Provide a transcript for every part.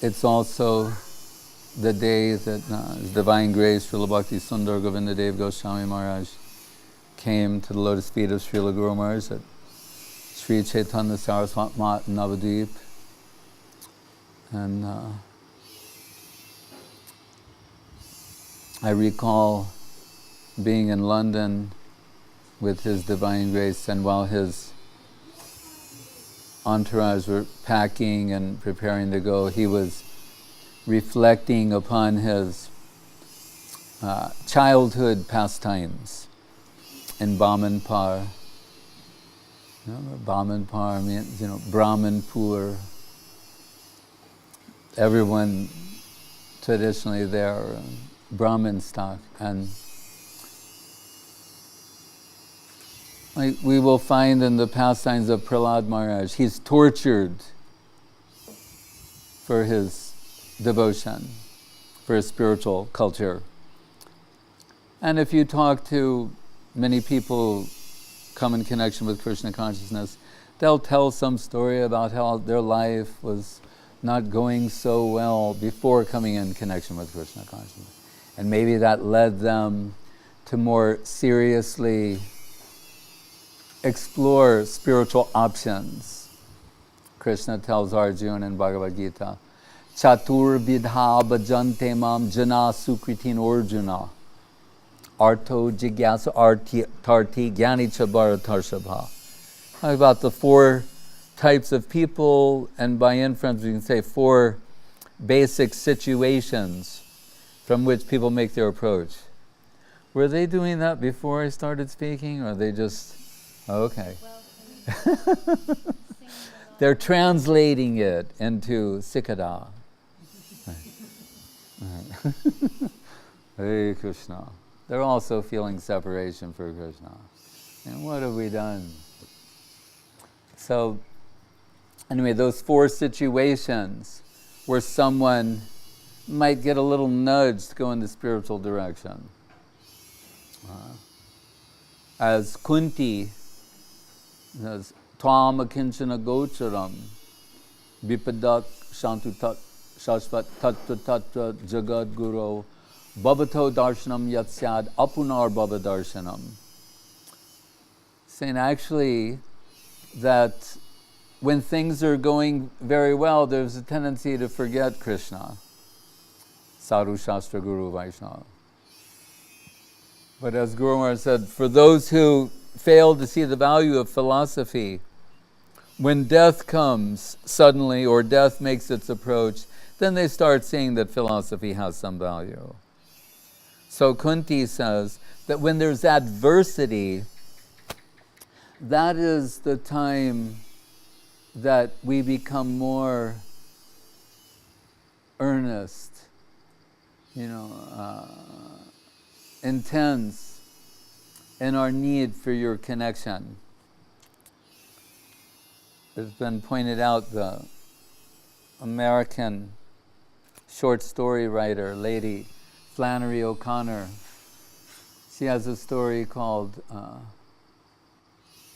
It's also the day that His Divine Grace, Srila Bhakti Sundar Govindadev Goswami Maharaj came to the lotus feet of Srila Guru Maharaj at Sri Chaitanya Saraswat Mat Navadvip. And I recall being in London with His Divine Grace, and while his entourage were packing and preparing to go, he was reflecting upon his childhood pastimes in Bamanpar. Bamanpar means, Brahmanpur. Everyone traditionally there are Brahmin stock, and we will find in the pastimes of Prahlada Maharaj, he's tortured for his devotion, for his spiritual culture. And if you talk to many people come in connection with Krishna consciousness, they'll tell some story about how their life was not going so well before coming in connection with Krishna consciousness. And maybe that led them to more seriously explore spiritual options. Krishna tells Arjuna in Bhagavad Gita, Chatur vidha bhajante mam jana sukritin Arjuna arto jigyasa tarti gyani cha bharatarshabha. About the four types of people, and by inference we can say four basic situations from which people make their approach. Were they doing that before I started speaking, or they just... Okay. They're translating it into Sikada. Hey Krishna. They're also feeling separation for Krishna. And what have we done? So, anyway, those four situations where someone might get a little nudge to go in the spiritual direction. As Kunti says, Tvam akinchana gocharam vipadak shantu tat shashvat tattva tattva jagad guru bhavato darshanam yatsyad apunar bhava darshanam. Saying actually that when things are going very well, there's a tendency to forget Krishna. Sadhu Shastra Guru Vaishnava. But as Guru Maharaj said, for those who fail to see the value of philosophy, when death comes suddenly or death makes its approach, then they start seeing that philosophy has some value. So Kunti says that when there's adversity, that is the time that we become more earnest, intense in our need for your connection. It's been pointed out, the American short story writer, Lady Flannery O'Connor, she has a story called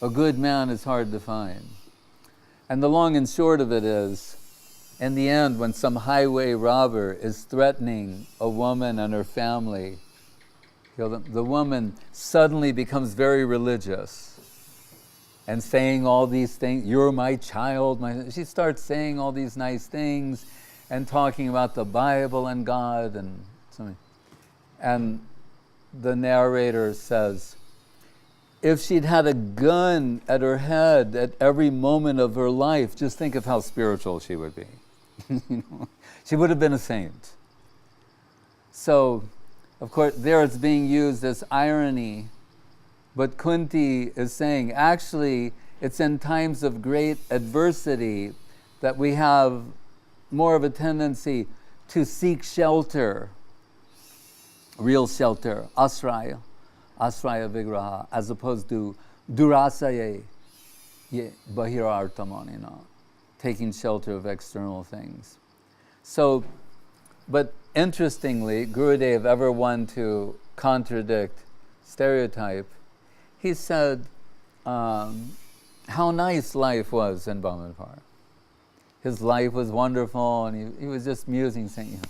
A Good Man is Hard to Find. And the long and short of it is, in the end, when some highway robber is threatening a woman and her family, the woman suddenly becomes very religious and saying all these things, you're my child. She starts saying all these nice things and talking about the Bible and God and something. And the narrator says, if she'd had a gun at her head at every moment of her life, just think of how spiritual she would be. She would have been a saint. So, of course, there it's being used as irony, but Kunti is saying, actually, it's in times of great adversity that we have more of a tendency to seek shelter, real shelter, asraya vigraha, as opposed to durasaye bahirartamanina, taking shelter of external things. So, but interestingly, Gurudev, ever one to contradict stereotype, he said how nice life was in Bamanpar. his life was wonderful, and he was just musing, saying,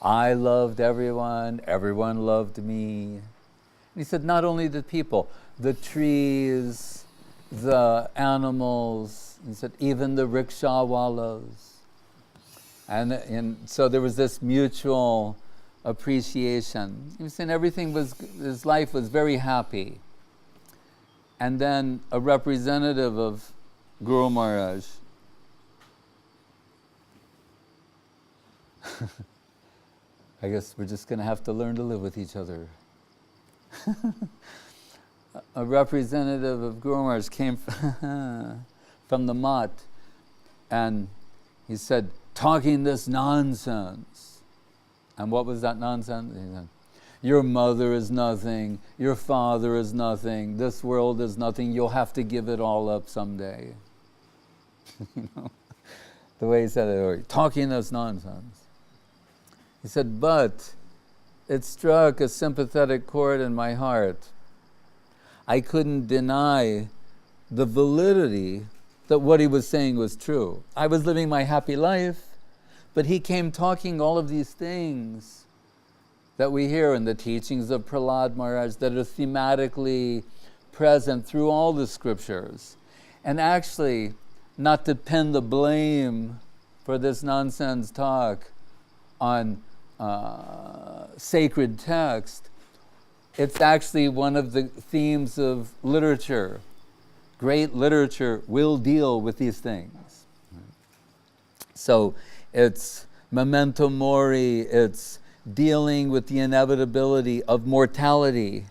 I loved everyone, everyone loved me. And he said, not only the people, the trees, the animals, he said, even the rickshaw-wallas. And so there was this mutual appreciation. He was saying his life was very happy. And then a representative of Guru Maharaj I guess we're just going to have to learn to live with each other. A representative of Guru Maharaj came from the mat, and he said, talking this nonsense. And what was that nonsense? He said, your mother is nothing, your father is nothing, this world is nothing, you'll have to give it all up someday. The way he said it, talking this nonsense. He said, but it struck a sympathetic chord in my heart. I couldn't deny the validity that what he was saying was true. I was living my happy life, but he came talking all of these things that we hear in the teachings of Prahlada Maharaj that are thematically present through all the scriptures. And actually, not to pin the blame for this nonsense talk on sacred text, it's actually one of the themes of literature. Great literature will deal with these things. So it's memento mori, it's dealing with the inevitability of mortality.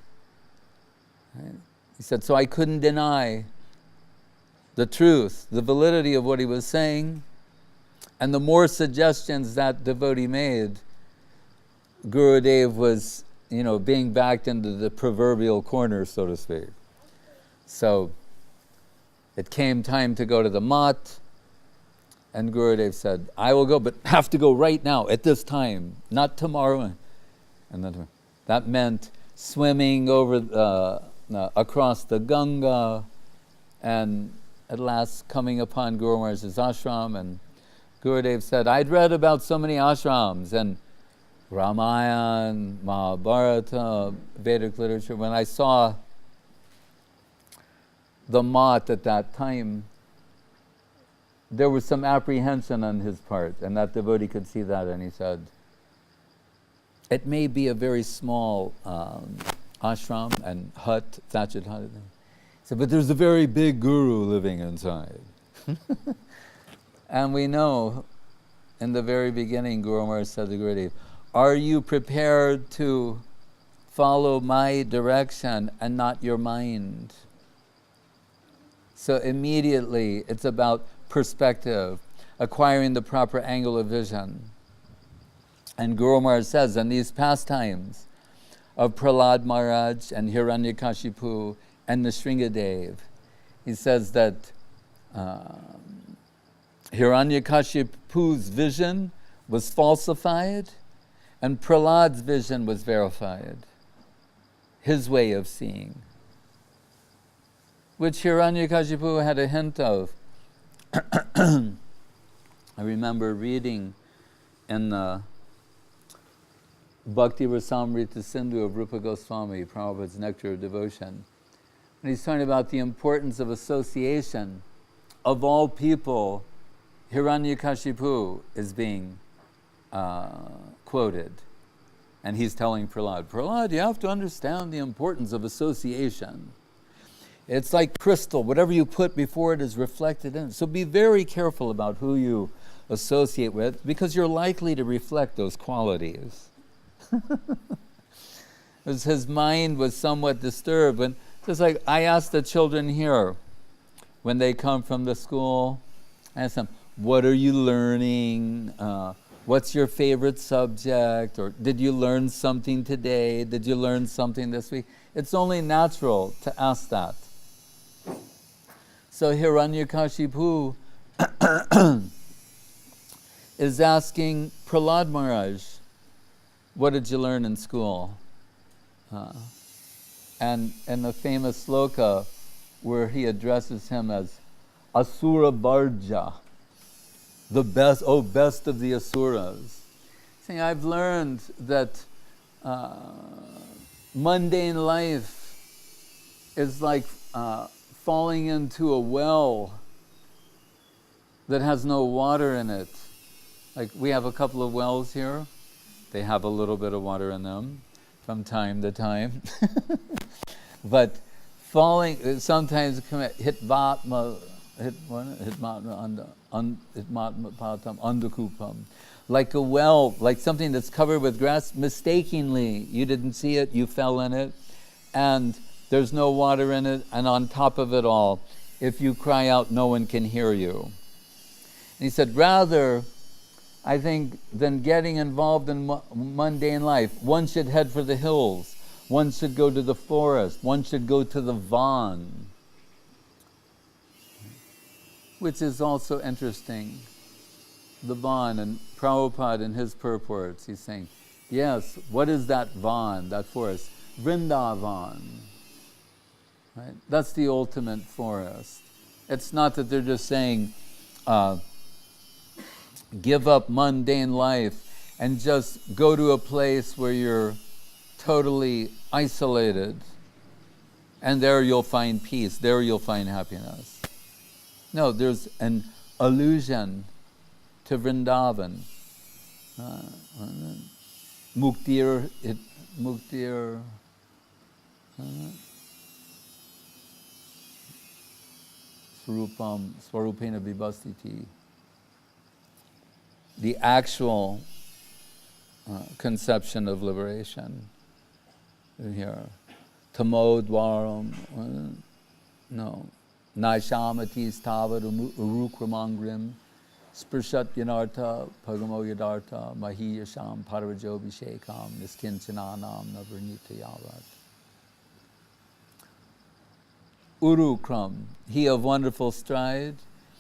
He said, so I couldn't deny the truth, the validity of what he was saying, and the more suggestions that devotee made, Gurudev was, being backed into the proverbial corner, so to speak. So it came time to go to the mat, and Gurudev said, I will go, but have to go right now, at this time, not tomorrow. And then that meant swimming over across the Ganga, and at last coming upon Guru Maharaj's ashram. And Gurudev said, I'd read about so many ashrams, and Ramayana, Mahabharata, Vedic literature. When I saw the mat at that time, there was some apprehension on his part, and that devotee could see that, and he said, it may be a very small ashram and hut, thatched hut. He said, but there's a very big guru living inside. And we know, in the very beginning, Guru Maharaj said to Gurudev, are you prepared to follow my direction and not your mind? So immediately, it's about perspective, acquiring the proper angle of vision. And Guru Maharaj says, in these pastimes of Prahlada Maharaj and Hiranyakashipu and Nrsimhadev, he says that Hiranyakashipu's vision was falsified and Prahlada's vision was verified, his way of seeing, which Hiranyakashipu had a hint of. I remember reading in the Bhakti Rasamrita Sindhu of Rupa Goswami, Prabhupada's Nectar of Devotion. And he's talking about the importance of association. Of all people, Hiranyakashipu is being quoted. And he's telling Prahlada, you have to understand the importance of association. It's like crystal. Whatever you put before it is reflected in. So be very careful about who you associate with, because you're likely to reflect those qualities. His mind was somewhat disturbed. And just like I ask the children here, when they come from the school, I ask them, what are you learning? What's your favorite subject? Or did you learn something today? Did you learn something this week? It's only natural to ask that. So Hiranyakashipu is asking Prahlada Maharaj, what did you learn in school? And in the famous sloka where he addresses him as Asura Varja, the best, oh best of the asuras. Saying, I've learned that mundane life is like falling into a well that has no water in it. Like we have a couple of wells here. They have a little bit of water in them from time to time. But falling, sometimes hitmatma andakupam, like a well, like something that's covered with grass. Mistakenly, you didn't see it, you fell in it, and there's no water in it, and on top of it all, if you cry out, no one can hear you. And he said, rather, I think, than getting involved in mundane life, one should head for the hills, one should go to the forest, one should go to the van. Which is also interesting, the van, and Prabhupada in his purports, he's saying, yes, what is that van, that forest? Vrindavan. Right? That's the ultimate forest. It's not that they're just saying, give up mundane life and just go to a place where you're totally isolated, and there you'll find peace, there you'll find happiness. No, there's an allusion to Vrindavan. Muktir Swarupena Vibhastiti. The actual conception of liberation. Here, Tamodwaram, no. Naishamati stavad urukramangrim sparshat yanarta pagamo yadarta mahiyasham paravajobhishekam niskinchananam navernita yavat. Urukram, he of wonderful stride,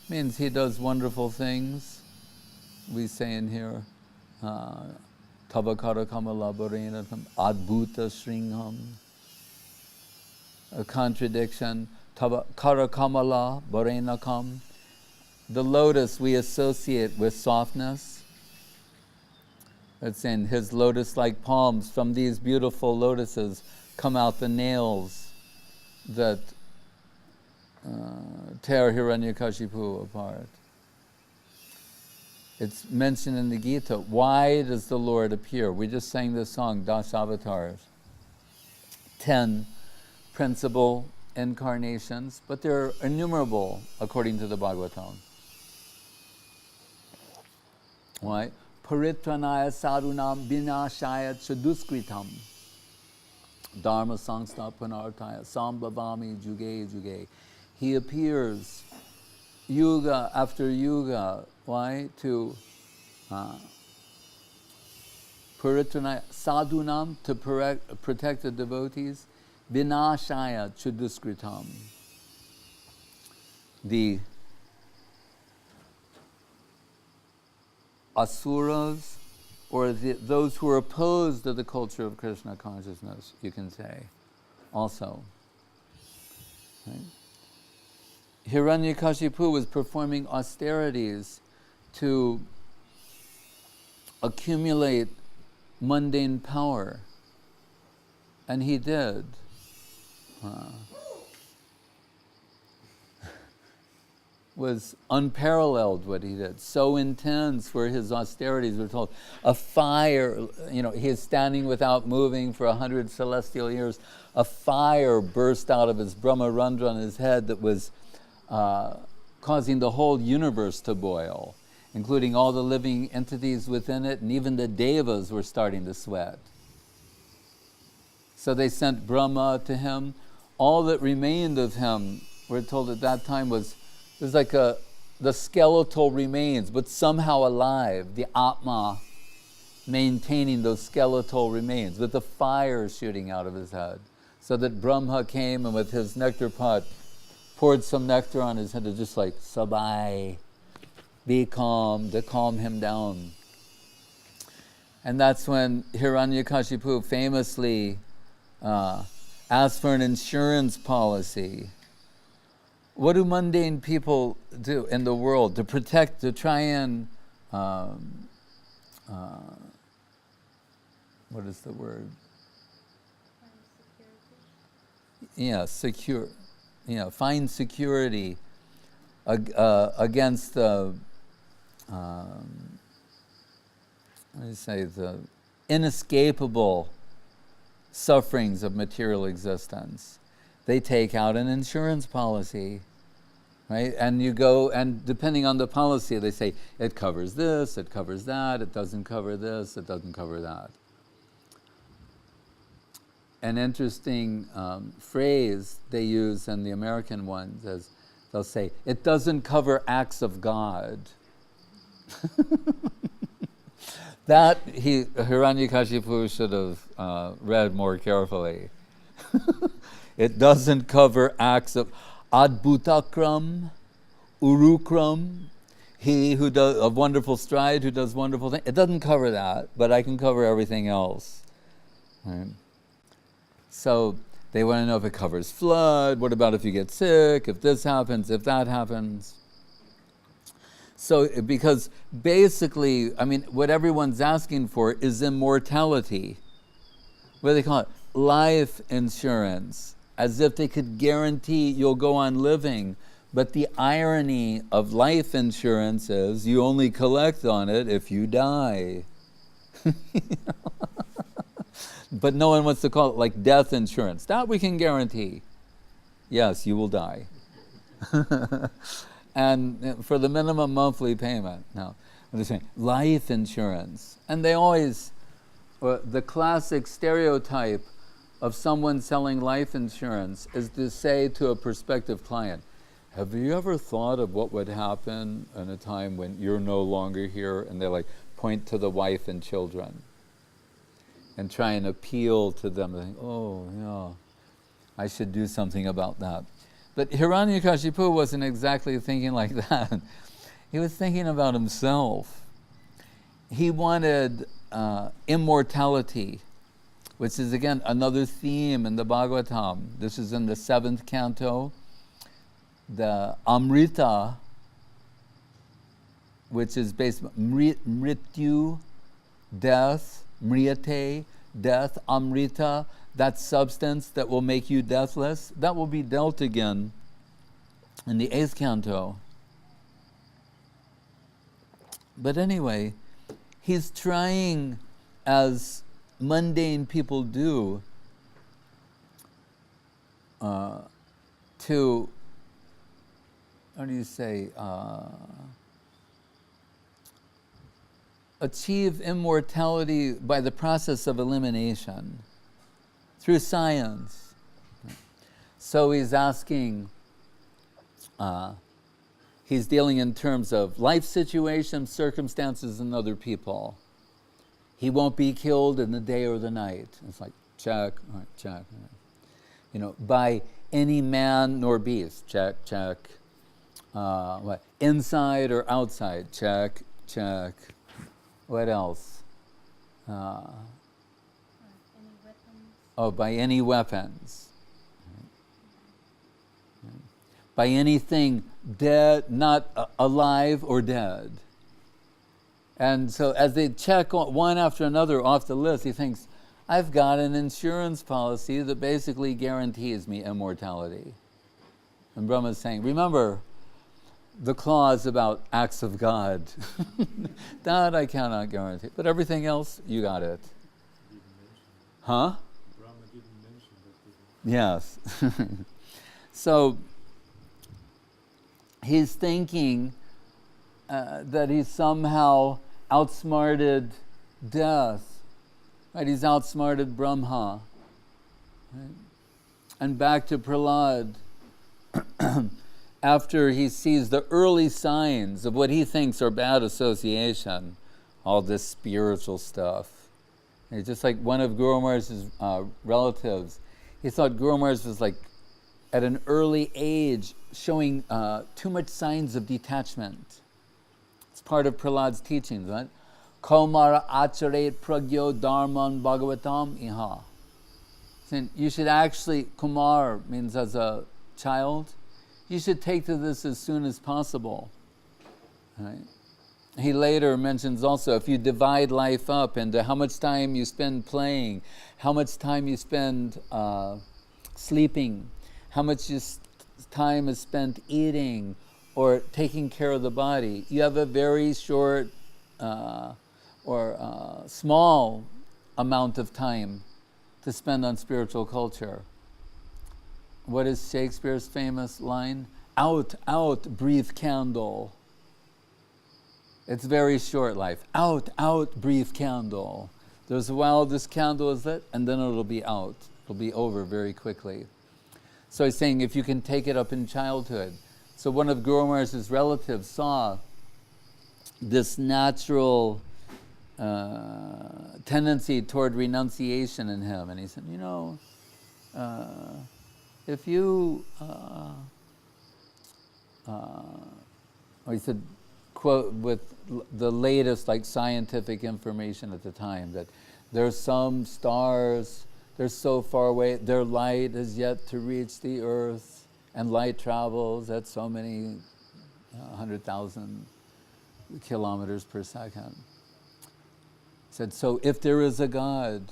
means he does wonderful things. We say in here, Tavakara kamala bharenatam adbhuta shringham. A contradiction. Kara kamala bharenakam. The lotus we associate with softness. It's in his lotus-like palms. From these beautiful lotuses come out the nails that tear Hiranyakashipu apart. It's mentioned in the Gita. Why does the Lord appear? We just sang this song, Das Avatars. 10 principal incarnations, but they're innumerable according to the Bhagavatam. Why? Paritranaya sadhunam vinashaya chaduskritam dharma sangstapanartaya sambhavami juge juge. He appears yuga after yuga. Why? To paritranaya sadhunam, to protect the devotees. Vinashaya chuduskritam. The asuras, or those who are opposed to the culture of Krishna consciousness, you can say, also. Right? Hiranyakashipu was performing austerities to accumulate mundane power, and he did. Was unparalleled what he did. So intense were his austerities, we're told. A fire, he is standing without moving for 100 celestial years. A fire burst out of his Brahmarandra on his head that was causing the whole universe to boil, including all the living entities within it, and even the devas were starting to sweat. So they sent Brahma to him. All that remained of him, we're told at that time, was like the skeletal remains, but somehow alive, the Atma maintaining those skeletal remains, with the fire shooting out of his head. So that Brahma came and with his nectar pot poured some nectar on his head to just like, Sabai, be calm, to calm him down. And that's when Hiranyakashipu famously asked for an insurance policy What do mundane people do in the world to protect, to try and, what is the word? Yeah, secure. Find security against the, the inescapable sufferings of material existence. They take out an insurance policy, right? And you go, and depending on the policy, they say, it covers this, it covers that, it doesn't cover this, it doesn't cover that. An interesting phrase they use in the American ones is, they'll say, it doesn't cover acts of God. That Hiranyakashipu should have read more carefully. It doesn't cover acts of adbhutakram, urukram, he who does a wonderful stride, who does wonderful things. It doesn't cover that, but I can cover everything else. Right? So they want to know if it covers flood, what about if you get sick, if this happens, if that happens. So, because basically, what everyone's asking for is immortality. What do they call it? Life insurance, as if they could guarantee you'll go on living. But the irony of life insurance is you only collect on it if you die. But no one wants to call it like death insurance. That we can guarantee. Yes, you will die. And for the minimum monthly payment. No, what are saying? Life insurance. And they always, the classic stereotype of someone selling life insurance is to say to a prospective client, have you ever thought of what would happen in a time when you're no longer here? And they point to the wife and children and try and appeal to them. They think, oh, yeah, I should do something about that. But Hiranyakashipu wasn't exactly thinking like that. He was thinking about himself. He wanted immortality, which is again another theme in the Bhagavatam. This is in the 7th canto. The Amrita, which is based on mrityu, death, mriyate, death, Amrita, that substance that will make you deathless, that will be dealt again in the 8th canto. But anyway, he's trying, as mundane people do, to, how do you say, achieve immortality by the process of elimination through science. So he's asking, he's dealing in terms of life situations, circumstances, and other people. He won't be killed in the day or the night. It's like, check, all right, check. All right. By any man nor beast, check, check. What? Inside or outside, check, check. What else? By any weapons. By anything dead, not alive or dead. And so as they check one after another off the list, he thinks, I've got an insurance policy that basically guarantees me immortality. And Brahma's saying, remember the clause about acts of God. That I cannot guarantee. But everything else, you got it. Huh? Brahma didn't mention that. Yes. So he's thinking that he's somehow outsmarted death. Right? He's outsmarted Brahma. Right? And back to Prahlada. After he sees the early signs of what he thinks are bad association, all this spiritual stuff. It's just like one of Guru Maharaj's relatives. He thought Guru Maharaj was like, at an early age, showing too much signs of detachment. It's part of Prahlada's teachings, right? Kaumara acharet pragyo dharman bhagavatam iha. You should actually, Kumar means as a child, you should take to this as soon as possible. Right? He later mentions also, if you divide life up into how much time you spend playing, how much time you spend sleeping, how much time is spent eating or taking care of the body, you have a very short small amount of time to spend on spiritual culture. What is Shakespeare's famous line? Out, out, brief candle. It's very short life. Out, out, brief candle. There's a while this candle is lit, and then it'll be out. It'll be over very quickly. So he's saying if you can take it up in childhood. So one of Guru Maharaj's relatives saw this natural tendency toward renunciation in him. And he said, if you, he said, quote, with the latest scientific information at the time, that there's some stars, they're so far away, their light is yet to reach the earth, and light travels at so many 100,000 kilometers per second. He said, so if there is a God,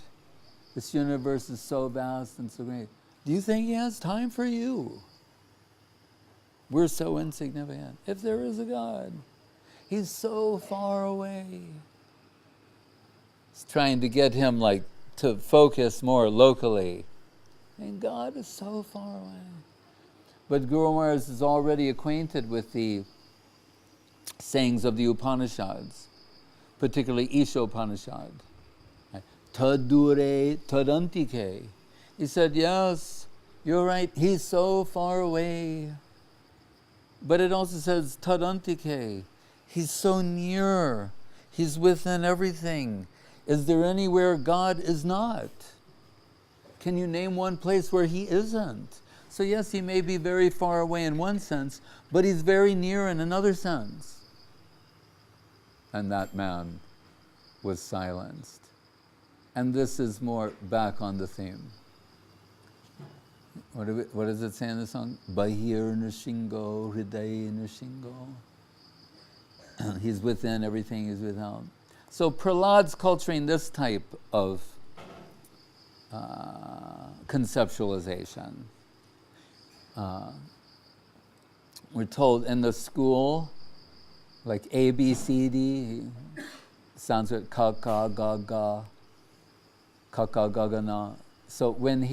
this universe is so vast and so great, do you think he has time for you? We're so insignificant. If there is a God, he's so far away. He's trying to get him to focus more locally. And God is so far away. But Guru Maharaj is already acquainted with the sayings of the Upanishads, particularly Ishopanishad. Tadure tadantike. He said, yes, you're right, he's so far away. But it also says tadantike. He's so near. He's within everything. Is there anywhere God is not? Can you name one place where he isn't? So yes, he may be very far away in one sense, but he's very near in another sense. And that man was silenced. And this is more back on the theme. What does it say in the song? Bahir Nrsimhadev, Hriday Nrsimhadev. He's within, everything is without. So Prahlad's culturing this type of conceptualization. We're told in the school, like A, B, C, D, Sanskrit, ka, ka, ga, ga, ka, ka, ga, ga, na. So when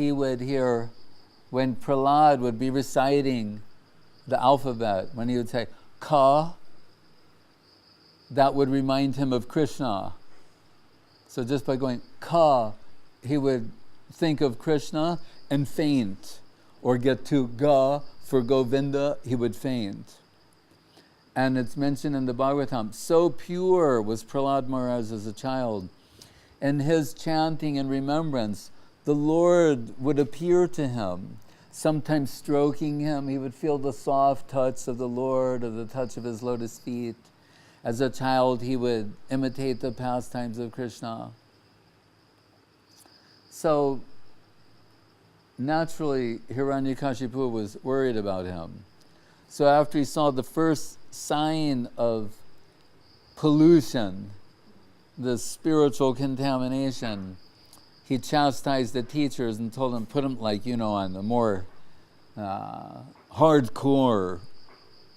Prahlad would be reciting the alphabet, when he would say ka, that would remind him of Krishna. So just by going ka, he would think of Krishna and faint, or get to ga for Govinda, he would faint. And it's mentioned in the Bhagavatam, so pure was Prahlad Maharaj as a child. In his chanting and remembrance, the Lord would appear to him, sometimes stroking him. He would feel the soft touch of the Lord, or the touch of his lotus feet. As a child, he would imitate the pastimes of Krishna. So, naturally, Hiranyakashipu was worried about him. So after he saw the first sign of pollution, the spiritual contamination, he chastised the teachers and told them, put them on the more hardcore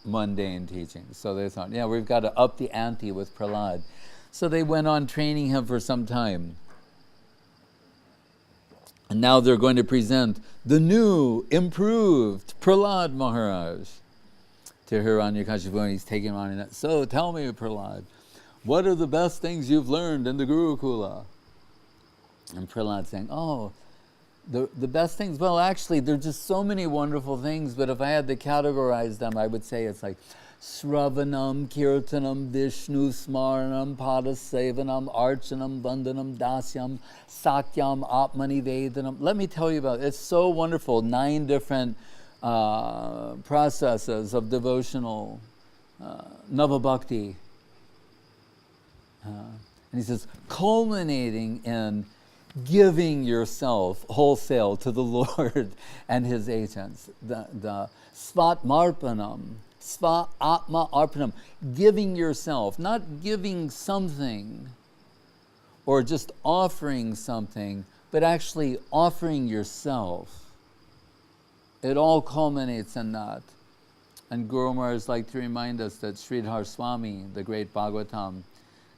mundane teachings. So they thought, we've got to up the ante with Prahlad. So they went on training him for some time. And now they're going to present the new, improved Prahlad Maharaj to Hiranyakashipu, and he's taking him on. And so tell me, Prahlad, what are the best things you've learned in the Gurukula? And Prahlad saying, the best things, well, actually, there are just so many wonderful things, but if I had to categorize them, I would say it's like Sravanam, Kirtanam, Vishnu, Smaranam, Padasevanam, Archanam, Vandanam, Dasyam, Sakyam, Atmani Vedanam. Let me tell you about it. It's so wonderful. 9 different processes of devotional Navabhakti. And he says, culminating in giving yourself wholesale to the Lord and his agents. The svatmarpanam, sva atma arpanam, giving yourself, not giving something or just offering something, but actually offering yourself. It all culminates in that. And Guru Maharaj like to remind us that Sridhar Swami, the great Bhagavatam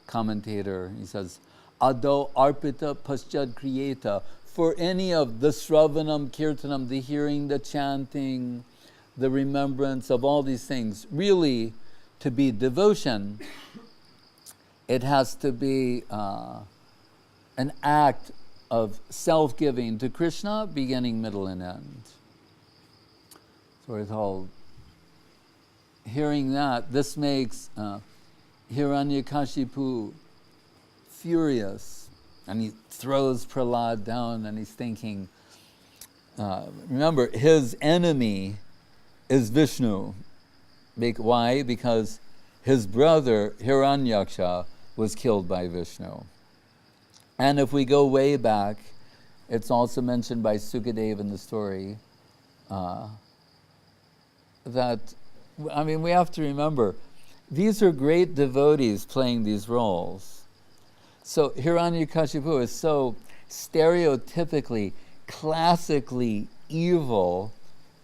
commentator, he says, Ado arpita paschad kriyeta, for any of the sravanam, kirtanam, the hearing, the chanting, the remembrance of all these things, really to be devotion, it has to be an act of self-giving to Krishna, beginning, middle, and end. So we're told, hearing that, this makes Hiranyakashipu furious, and he throws Prahlada down, and he's thinking, remember, his enemy is Vishnu. Why? Because his brother Hiranyaksha was killed by Vishnu. And if we go way back, it's also mentioned by Sukadeva in the story, that, I mean, we have to remember, these are great devotees playing these roles. So Hiranyakashipu is so stereotypically, classically evil,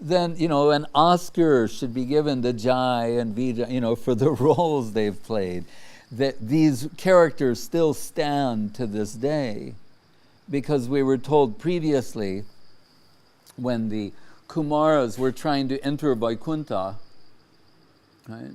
then, an Oscar should be given to Jai and Vijay, for the roles they've played. That these characters still stand to this day, because we were told previously, when the Kumaras were trying to enter Vaikuntha, right,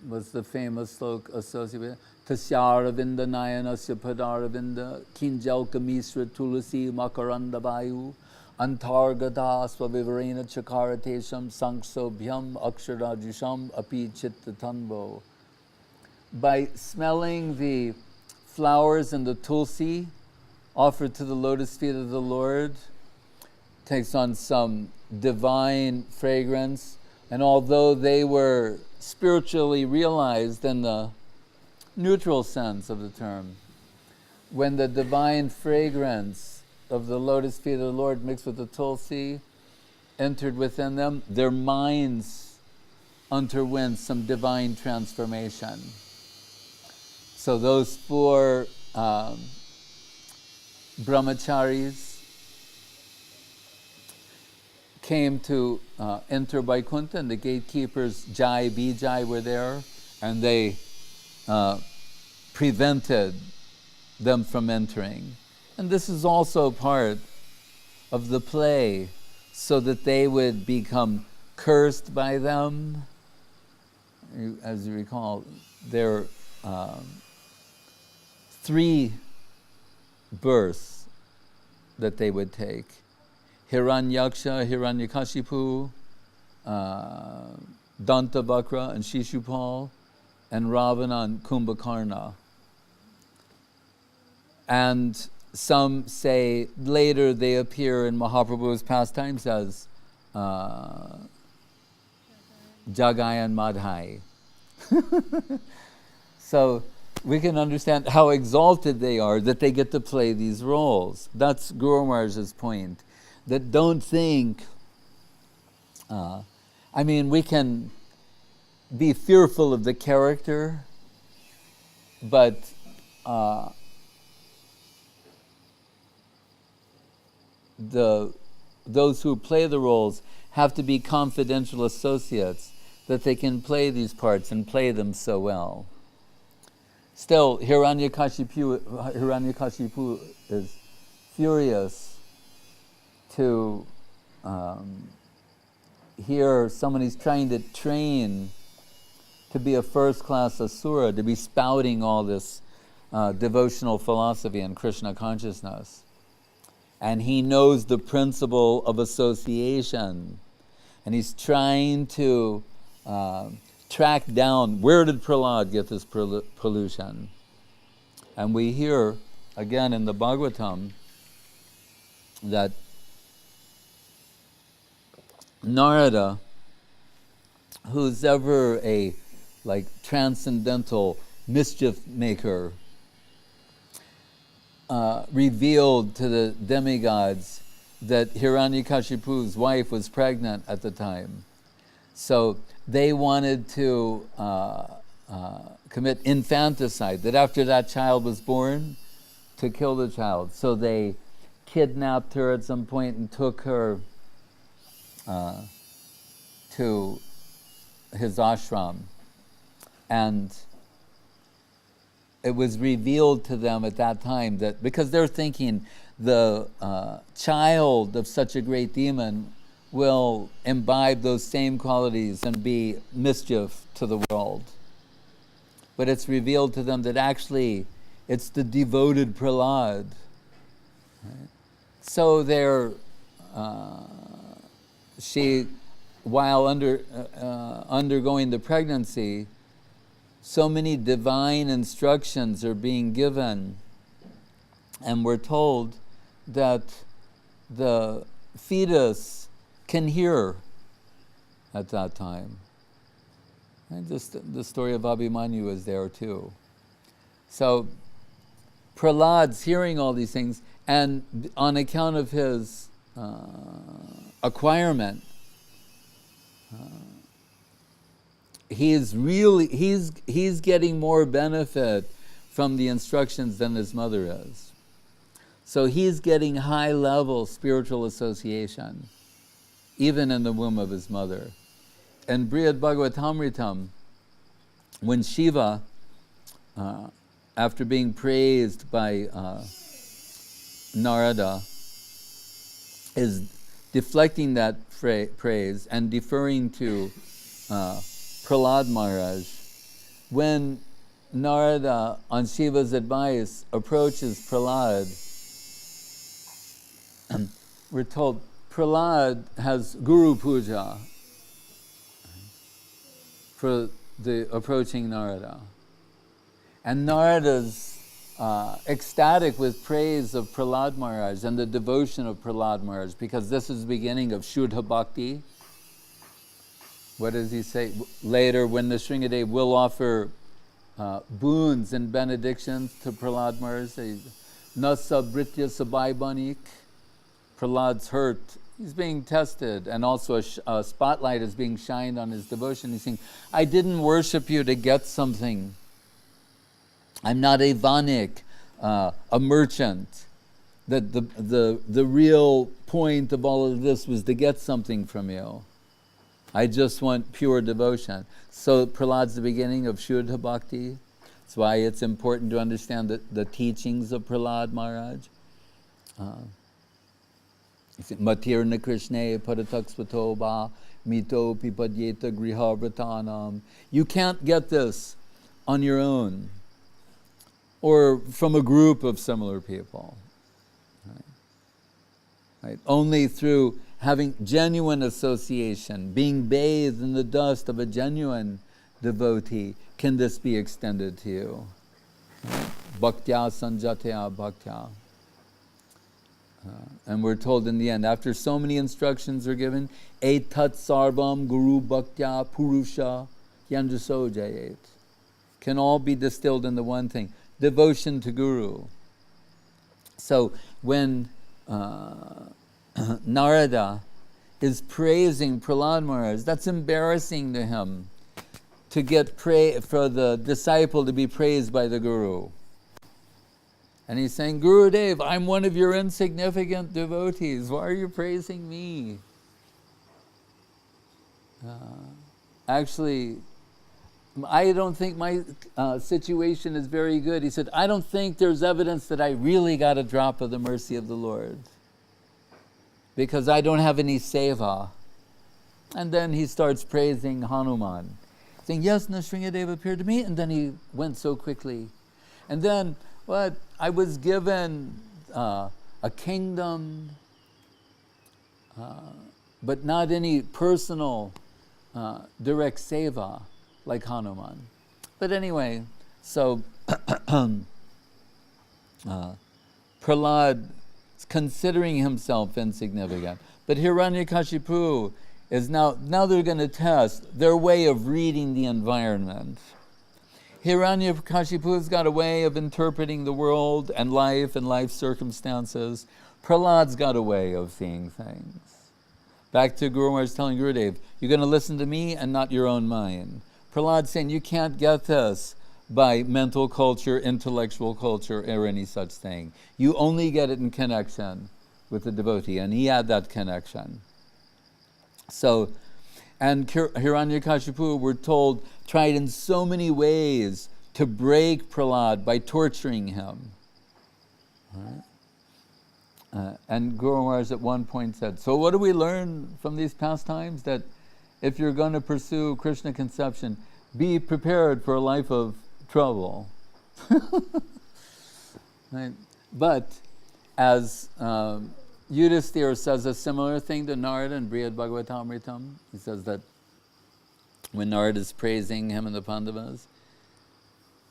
was the famous sloka associated with Tasyaravinda Nayanasya Padaravinda Kinjalka Misra Tulasi Makaranda Vayu Antargada Swavivarena Chakaratesham Sanksobhyam Aksharajisham Api Chitta Tanvo. By smelling the flowers and the tulsi offered to the lotus feet of the Lord, takes on some divine fragrance, and although they were spiritually realized in the neutral sense of the term, when the divine fragrance of the lotus feet of the Lord mixed with the tulsi entered within them, their minds underwent some divine transformation. So those four brahmacharis came to enter Vaikuntha, and the gatekeepers, Jai, Vijay, were there, and they prevented them from entering. And this is also part of the play, so that they would become cursed by them. As you recall, there are 3 births that they would take. Hiranyaksha, Hiranyakashipu, Dantavakra and Shishupal, and Ravana and Kumbhakarna. And some say later they appear in Mahaprabhu's pastimes as Jagai and Madhai. So we can understand how exalted they are that they get to play these roles. That's Guru Maharaj's point. That don't think, we can be fearful of the character, but those who play the roles have to be confidential associates, that they can play these parts and play them so well. Still, Hiranyakashipu is furious to hear someone he's trying to train to be a first-class asura, to be spouting all this devotional philosophy and Krishna consciousness. And he knows the principle of association. And he's trying to track down, where did Prahlada get this pollution? And we hear, again in the Bhagavatam, that Narada, who's ever a transcendental mischief maker, revealed to the demigods that Hiranyakashipu's wife was pregnant at the time. So they wanted to commit infanticide, that after that child was born, to kill the child. So they kidnapped her at some point and took her to his ashram. And it was revealed to them at that time that, because they're thinking the child of such a great demon will imbibe those same qualities and be mischief to the world. But it's revealed to them that actually it's the devoted Prahlad. Right? So they're, while undergoing the pregnancy, so many divine instructions are being given, and we're told that the fetus can hear at that time. And just the story of Abhimanyu is there too. So Prahlad's hearing all these things, and on account of his acquirement, he's getting more benefit from the instructions than his mother is. So he's getting high-level spiritual association, even in the womb of his mother. And Brihad Bhagavatamritam, when Shiva, after being praised by Narada, is deflecting that praise and deferring to Prahlad Maharaj, when Narada, on Shiva's advice, approaches Prahlad, we're told Prahlad has Guru Puja for the approaching Narada. And Narada's ecstatic with praise of Prahlad Maharaj and the devotion of Prahlad Maharaj, because this is the beginning of Shuddha Bhakti. What does he say? Later, when the Nrsimhadev will offer boons and benedictions to Prahlad Maharaj, Nasa Britya Sabai Banik, Prahlad's hurt, he's being tested, and also a spotlight is being shined on his devotion. He's saying, I didn't worship you to get something. I'm not a vanik, a merchant. That the real point of all of this was to get something from you. I just want pure devotion. So Prahlad's the beginning of Shuddha Bhakti. That's why it's important to understand the teachings of Prahlad Maharaj. Matirna Krishne Parataksvato Ba Mito Pipadyeta Griha Vratanam. You can't get this on your own or from a group of similar people. Right? Only through having genuine association, being bathed in the dust of a genuine devotee, can this be extended to you. Bhaktya sanjatya bhaktya. And we're told in the end, after so many instructions are given, etat sarvam guru bhaktya purusha yanjaso jayet, can all be distilled into one thing, devotion to Guru. So when Narada is praising Prahlad Maharaj, that's embarrassing to him, to get for the disciple to be praised by the Guru. And he's saying, Gurudev, I'm one of your insignificant devotees. Why are you praising me? Actually, I don't think my situation is very good. He said, I don't think there's evidence that I really got a drop of the mercy of the Lord, because I don't have any seva. And then he starts praising Hanuman, saying, yes, Nrsimhadev appeared to me, and then he went so quickly. And then, what? I was given a kingdom, but not any personal direct seva like Hanuman. But anyway, so Prahlad is considering himself insignificant. But Hiranyakashipu is now they're going to test their way of reading the environment. Hiranyakashipu's got a way of interpreting the world and life circumstances. Prahlad's got a way of seeing things. Back to Guru Maharaj telling Gurudev, you're going to listen to me and not your own mind. Prahlad's saying, you can't get this by mental culture, intellectual culture, or any such thing. You only get it in connection with the devotee, and he had that connection. So, and Hiranyakashipu, we're told, tried in so many ways to break Prahlad by torturing him. Right? And Guru Maharaj at one point said, so what do we learn from these pastimes? That if you're going to pursue Krishna conception, be prepared for a life of trouble. Right? But as Yudhisthira says a similar thing to Narada in Brihad Bhagavatamritam. He says that when Narada is praising him and the Pandavas,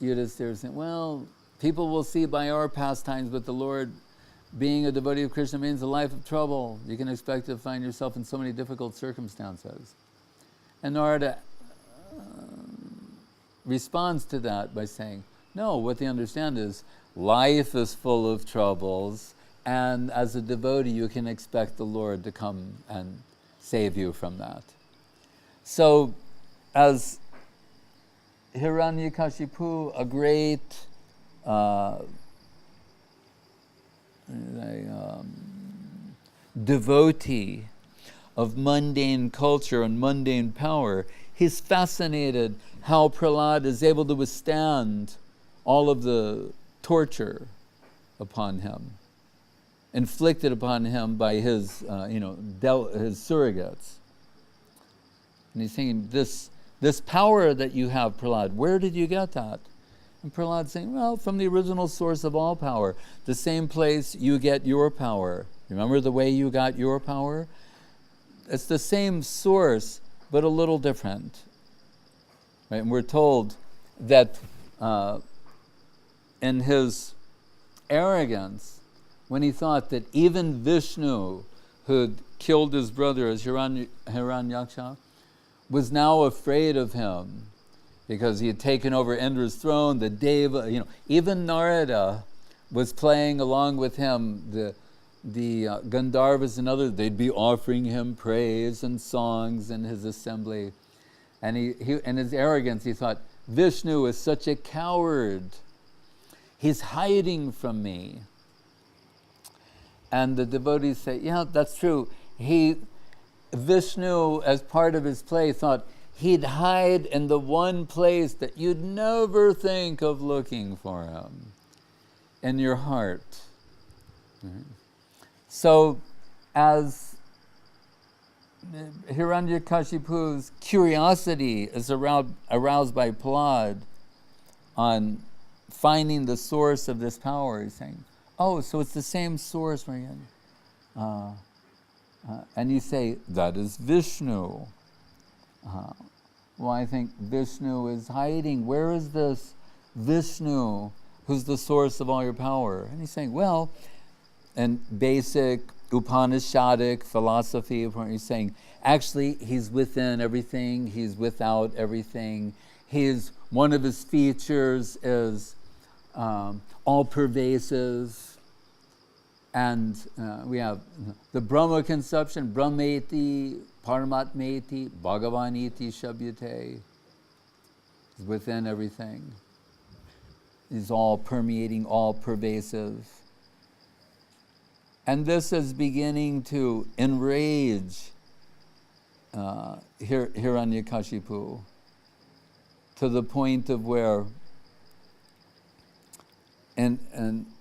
Yudhisthira is saying, well, people will see by our pastimes, but the Lord, being a devotee of Krishna, means a life of trouble. You can expect to find yourself in so many difficult circumstances. And Narada responds to that by saying, no, what they understand is life is full of troubles, and as a devotee you can expect the Lord to come and save you from that. So as Hiranyakashipu, a great devotee of mundane culture and mundane power, he's fascinated how Prahlad is able to withstand all of the torture upon him, inflicted upon him by his, his surrogates. And he's thinking, this power that you have, Prahlad, where did you get that? And Prahlad's saying, well, from the original source of all power, the same place you get your power. Remember the way you got your power? It's the same source, but a little different. Right? And we're told that in his arrogance, when he thought that even Vishnu, who'd killed his brother as Hiranyaksha, was now afraid of him because he had taken over Indra's throne, the Deva, even Narada was playing along with him, the Gandharvas and others, they'd be offering him praise and songs in his assembly. And he in his arrogance, he thought, Vishnu is such a coward. He's hiding from me. And the devotees say, yeah, that's true. Vishnu, as part of his play, thought he'd hide in the one place that you'd never think of looking for him, in your heart. Right? So, as Hiranyakashipu's curiosity is aroused by Prahlad on finding the source of this power, he's saying, oh, so it's the same source. And you say, that is Vishnu. Well, I think Vishnu is hiding. Where is this Vishnu who's the source of all your power? And he's saying, well, in basic Upanishadic philosophy, he's saying, actually, he's within everything, he's without everything. One of his features is all-pervasive. And we have the Brahma conception, Brahmeti, Paramatmeti, Bhagavaniti Shabhyate. He's within everything. He's all permeating, all pervasive. And this is beginning to enrage Hiranyakashipu to the point of where, in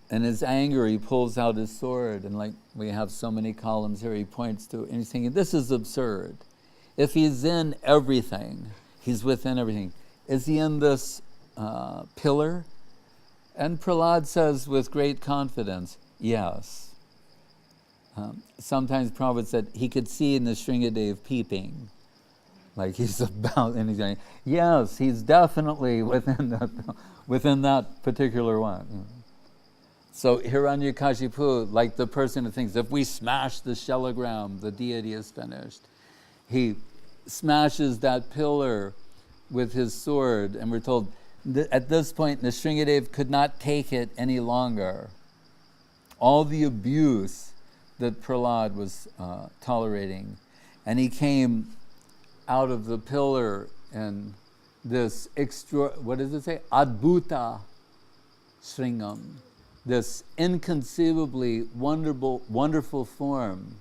his anger, he pulls out his sword, and like we have so many columns here, he points to, and he's thinking, this is absurd. If he's in everything, he's within everything. Is he in this pillar? And Prahlad says with great confidence, yes. Sometimes Prabhupada said he could see Nrsimhadev peeping, like he's about, and he's going, yes, he's definitely within that particular one. So Hiranyakashipu, like the person who thinks, if we smash the shelagram, the deity is finished. He smashes that pillar with his sword, and we're told at this point, Nrsimhadev could not take it any longer. All the abuse that Prahlada was tolerating. And he came out of the pillar in this what does it say? Adbhuta Sringam. This inconceivably wonderful form.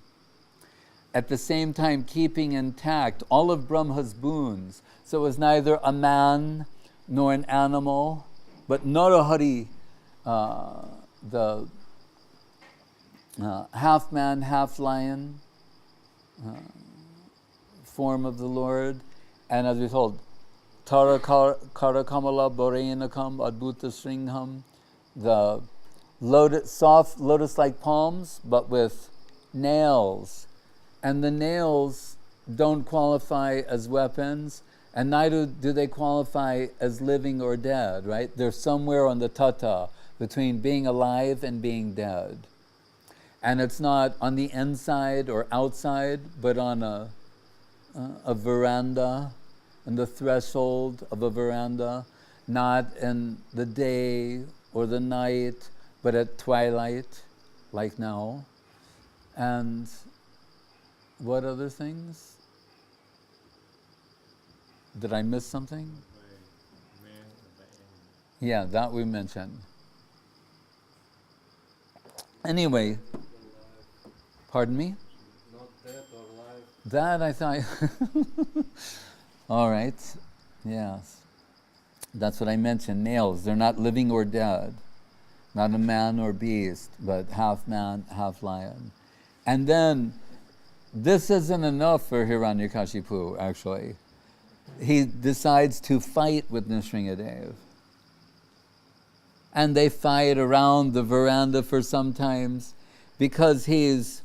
At the same time keeping intact all of Brahma's boons. So it was neither a man nor an animal, but Narahari, the half man, half lion form of the Lord. And as we told, Tara Karakamala Borayanakam Adbhuta Sringham, the soft lotus-like palms, but with nails. And the nails don't qualify as weapons, and neither do they qualify as living or dead, right? They're somewhere on the tata, between being alive and being dead. And it's not on the inside or outside, but on a veranda, on the threshold of a veranda, not in the day or the night, but at twilight, like now. And what other things? Did I miss something? Yeah, that we mentioned. Anyway, pardon me? Not dead or alive. That I thought. All right. Yes. That's what I mentioned. Nails. They're not living or dead. Not a man or beast, but half man, half lion. And then, this isn't enough for Hiranyakashipu, actually. He decides to fight with Nrsimhadev. And they fight around the veranda for some times because he's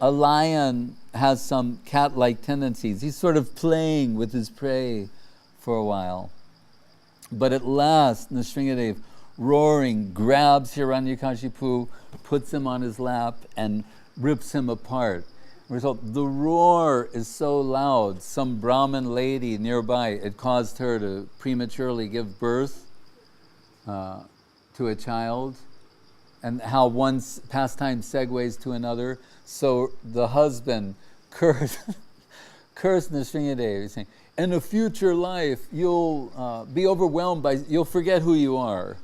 a lion, has some cat-like tendencies. He's sort of playing with his prey for a while. But at last, Nrsimhadev, roaring, grabs Hiranyakashipu, puts him on his lap, and rips him apart. Result, the roar is so loud, some Brahmin lady nearby, it caused her to prematurely give birth to a child, and how one pastime segues to another. So the husband cursed Nrsimhadev, saying, in a future life, you'll be overwhelmed you'll forget who you are.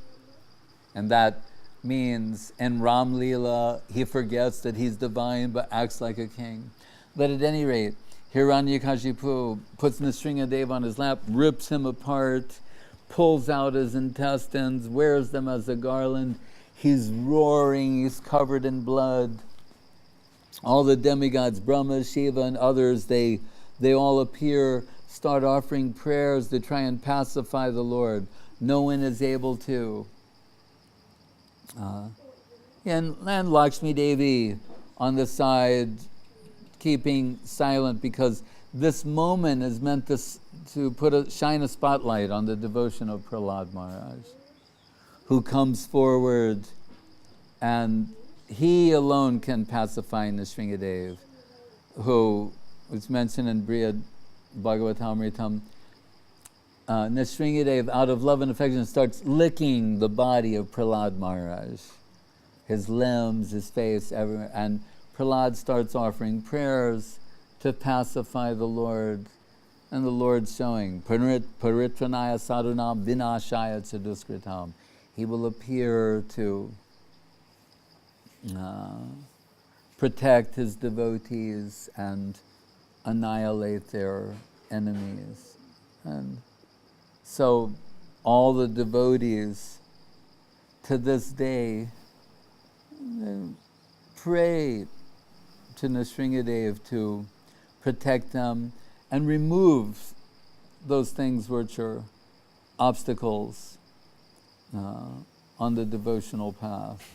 And that means in Ram Leela, he forgets that he's divine but acts like a king. But at any rate, Hiranyakashipu puts Nrsimhadev on his lap, rips him apart, pulls out his intestines, wears them as a garland. He's roaring, he's covered in blood. All the demigods, Brahma, Shiva, and others, they all appear, start offering prayers to try and pacify the Lord. No one is able to. And Lakshmi Devi on the side, keeping silent, because this moment is meant to shine a spotlight on the devotion of Prahlada Maharaj, who comes forward, and he alone can pacify Nrsimhadev, who was mentioned in Brihad Bhagavatamritam. Nrsimhadev, out of love and affection, starts licking the body of Prahlada Maharaj, his limbs, his face, everywhere. And Prahlada starts offering prayers to pacify the Lord. And the Lord's showing, Paritranaya sadhunam vinashaya chaduskritam. He will appear to protect his devotees and annihilate their enemies. And so all the devotees to this day pray to Nrsimhadev to protect them and remove those things which are obstacles on the devotional path.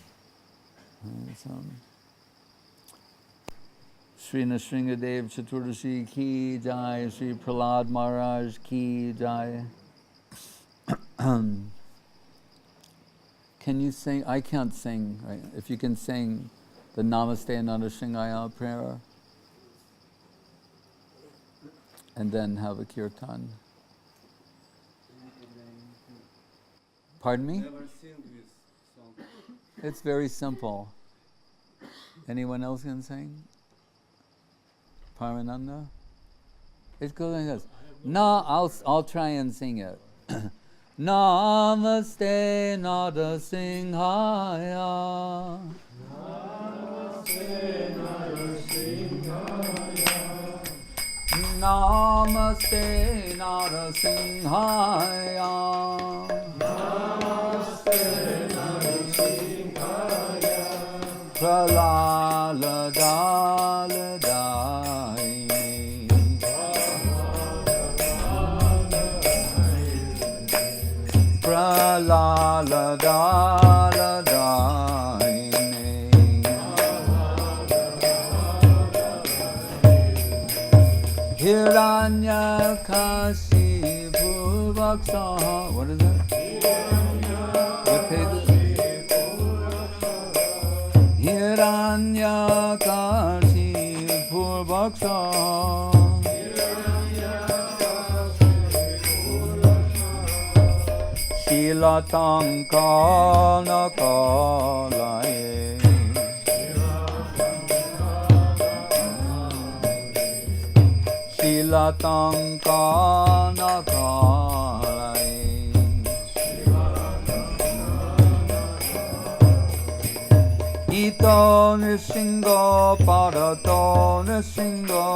Sri Nrsimhadev Chaturdashi ki jai, Sri Prahlada Maharaj ki jai. Can you sing? I can't sing. Right? If you can sing the Namaste Ananda Shingaya prayer, and then have a kirtan. Pardon me? Never sing this song. It's very simple. Anyone else can sing? Paramananda? It goes like this. No, I'll try and sing it. Namaste Nrsimhaya. Namaste Nrsimhadev. Namaste Nrsimhaya. Namaste Nrsimhadev. Prahlada Prahlada Hiranyakashipu Vaksa. What is it? What page? Hiranyakashipu Vaksa. Shilatangkana kalaye. Shilatangkana kalaye. Ito Nrsimha Parato Nrsimha.